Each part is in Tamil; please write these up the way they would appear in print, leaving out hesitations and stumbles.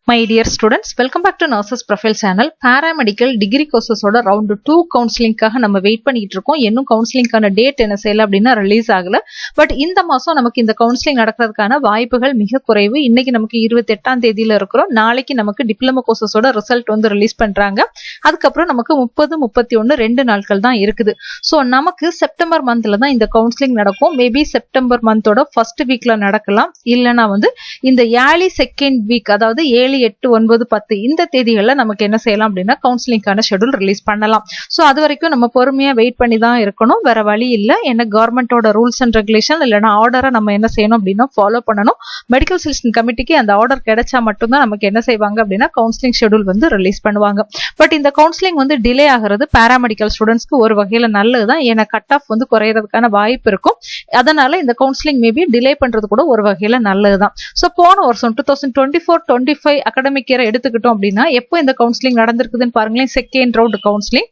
My dear students, welcome back to Nurses Profile Channel. Paramedical degree courses ஓட round 2 counseling-காக நம்ம வெயிட் பண்ணிட்டு இருக்கோம். இன்னும் counseling-கான டேட் என்ன செய்யல அப்படின்னா ரிலீஸ் ஆகல. பட் இந்த மாசம் நமக்கு இந்த counseling நடக்கிறதுக்கான வாய்ப்புகள் மிக குறைவு. இன்னைக்கு நமக்கு 28ஆம் தேதியில இருக்கிறோம். நாளைக்கு நமக்கு டிப்ளமோ கோர்சஸோட ரிசல்ட் வந்து ரிலீஸ் பண்றாங்க. அதுக்கப்புறம் நமக்கு 30, 31 2 நாட்கள் தான் இருக்குது. ஸோ நமக்கு செப்டம்பர் மந்த்ல தான் இந்த கவுன்சிலிங் நடக்கும். மேபி செப்டம்பர் மந்தோட ஃபர்ஸ்ட் வீக்ல நடக்கலாம். இல்லைன்னா வந்து இந்த ஏர்லி செகண்ட் வீக், அதாவது 7, 8, 9, 10 இந்த தேதிகளில் நமக்கு என்ன செய்யலாம் அப்படின்னா கவுன்சிலிங்கான ஷெட்யூல் ரிலீஸ் பண்ணலாம். ஸோ அது வரைக்கும் நம்ம பொறுமையா வெயிட் பண்ணி தான் இருக்கணும். வேற வழி இல்லை. ஏன்னா கவர்மெண்டோட ரூல்ஸ் அண்ட் ரெகுலேஷன் இல்லைன்னா ஆர்டரை நம்ம என்ன செய்யணும் அப்படின்னா ஃபாலோ பண்ணணும். மெடிக்கல் செலெக்ஷன் கமிட்டிக்கு அந்த ஆர்டர் கிடைச்சா மட்டும்தான் நமக்கு என்ன செய்வாங்க அப்படின்னா கவுன்சிலிங் ஷெட்யூல் வந்து ரிலீஸ் பண்ணுவாங்க. பட் இந்த கவுன்சிலிங் வந்து டிலே ஆகிறது பேராமெடிக்கல் ஸ்டூடெண்ட்ஸ்க்கு ஒரு வகையில நல்லதுதான். ஏன்னா கட் ஆஃப் வந்து குறையறதுக்கான வாய்ப்பு இருக்கும். அதனால இந்த கவுன்சிலிங் மேபி டிலே பண்றது கூட ஒரு வகையில நல்லதுதான். ஸோ போன வருஷம் 2024-25 அகாடமிக் இயர் எடுத்துக்கிட்டோம் அப்படின்னா எப்போ இந்த கவுன்சிலிங் நடந்திருக்குதுன்னு பாருங்களேன். Second round counselling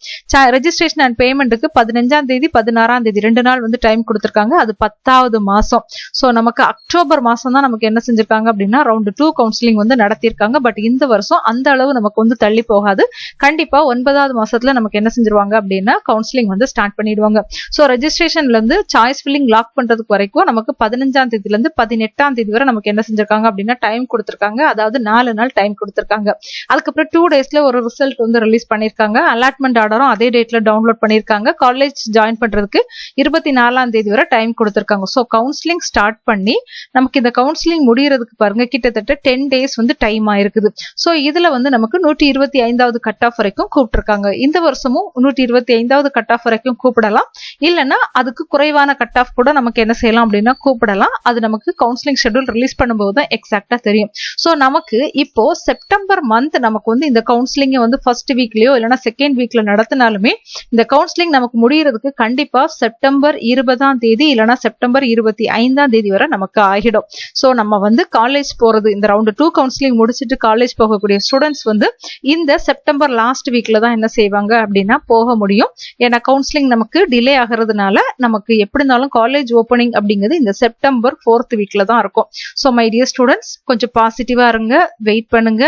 registration and பேமெண்ட்டுக்கு 15ஆம் தேதி 16ஆம் தேதி 2 நாள் வந்து டைம் கொடுத்திருக்காங்க. அது 10வது மாசம். ஸோ நமக்கு அக்டோபர் மாசம் தான் நமக்கு என்ன செஞ்சிருக்காங்க அப்படின்னா ரவுண்ட் 2 கவுன்சிலிங் வந்து நடத்தியிருக்காங்க. பட் இந்த வருஷம் அந்த அளவு நமக்கு வந்து தள்ளி போகாது. கண்டிப்பா 9வது மாசத்துல நமக்கு என்ன செஞ்சிருவாங்க அப்படின்னா கவுன்சிலிங் வந்து ஸ்டார்ட் பண்ணிடுவாங்க. ஸோ ரெஜிஸ்ட்ரேஷன்ல இருந்து சாய்ஸ் ஃபில்லிங் லாக் பண்றதுக்கு வரைக்கும் நமக்கு 15ஆம் தேதியில இருந்து 18ஆம் தேதி வரை நமக்கு என்ன செஞ்சிருக்காங்க அப்படின்னா டைம் கொடுத்திருக்காங்க. அதாவது 4 நாள் டைம் கொடுத்திருக்காங்க. அதுக்கப்புறம் 2 டேஸ்ல ஒரு ரிசல்ட் வந்து ரிலீஸ் பண்ணிருக்காங்க. அலாட்மெண்ட் ஆர்டரும் அதே டேட்ல டவுன்லோட் பண்ணிருக்காங்க. காலேஜ் ஜாயின் பண்றதுக்கு 24ஆம் தேதி வரை டைம் கொடுத்திருக்காங்க. ஸோ கவுன்சிலிங் ஸ்டார்ட் பண்ணி நமக்கு இந்த கவுன்சிலிங் முடியறதுக்கு பாருங்க கிட்டத்தட்ட 10 டேஸ் வந்து டைம் ஆயிருக்குது. ஸோ இதுல வந்து நமக்கு 125வது கட் ஆஃப் வரைக்கும் கூப்பிட்டுருக்காங்க. இந்த வருஷமும் 125வது கட் ஆஃப் வரைக்கும் கூப்பிடலாம். இல்லைன்னா அதுக்கு குறைவான கட் ஆஃப் கூட நமக்கு என்ன செய்யலாம் அப்படின்னா கூப்பிடலாம். அது நமக்கு கவுன்சிலிங் ஷெட்யூல் ரிலீஸ் பண்ணும்போது தான் எக்ஸாக்டா தெரியும். ஸோ நமக்கு இப்போ செப்டம்பர் மந்த் நமக்கு வந்து இந்த கவுன்சிலிங் வந்து ஃபர்ஸ்ட் வீக்லயோ இல்லைன்னா செகண்ட் வீக்ல நடத்தினாலுமே இந்த கவுன்சிலிங் நமக்கு முடியறதுக்கு கண்டிப்பா செப்டம்பர் 20ஆம் தேதி இல்லைன்னா செப்டம்பர் 25ஆம் தேதி வரை நமக்கு ஆகிடும். ஸோ நம்ம வந்து காலேஜ் போறது இந்த ரவுண்ட் 2 கவுன்சிலிங் முடிச்சுட்டு காலேஜ் போகக்கூடிய ஸ்டூடெண்ட்ஸ் வந்து இந்த செப்டம்பர் லாஸ்ட் வீக்ல தான் என்ன செய்வாங்க அப்படின்னா போக முடியும். ஏன்னா கவுன்சிலிங் நமக்கு டிலே ஆகிறதுனால நமக்கு எப்படி இருந்தாலும் காலேஜ் ஓப்பனிங் அப்படிங்கிறது இந்த செப்டம்பர் 4th வீக்ல தான் இருக்கும். ஸோ மை டியர் ஸ்டூடெண்ட்ஸ், கொஞ்சம் பாசிட்டிவா இருங்க, வெயிட் பண்ணுங்க,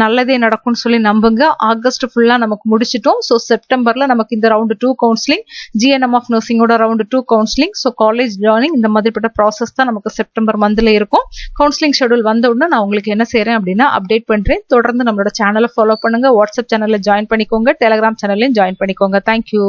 நல்லதே நடக்கும்னு சொல்லி நம்புங்க. ஆகஸ்ட் ஃபுல்லா நமக்கு முடிச்சிட்டோம். ஸோ செப்டம்பர்ல நமக்கு இந்த ரவுண்ட் 2 கவுன்சிலிங், ஜிஎன்எம் ஆஃப் நர்சிங்கோட round 2 counselling, so college joining இந்த மாதிரிப்பட்ட ப்ராசஸ் தான் நமக்கு செப்டம்பர் மந்த்ல இருக்கும். கவுன்சிலிங் ஷெட்யூல் வந்த உடனே நான் உங்களுக்கு என்ன செய்யறேன் அப்படின்னா அப்டேட் பண்றேன். தொடர்ந்து நம்மளோட சேனலை ஃபாலோ பண்ணுங்க. வாட்ஸ்அப் சேனல்ல ஜாயின் பண்ணிக்கோங்க. டெலிகிராம் சேனல்லையும் ஜாயின் பண்ணிக்கோங்க. தேங்க்யூ.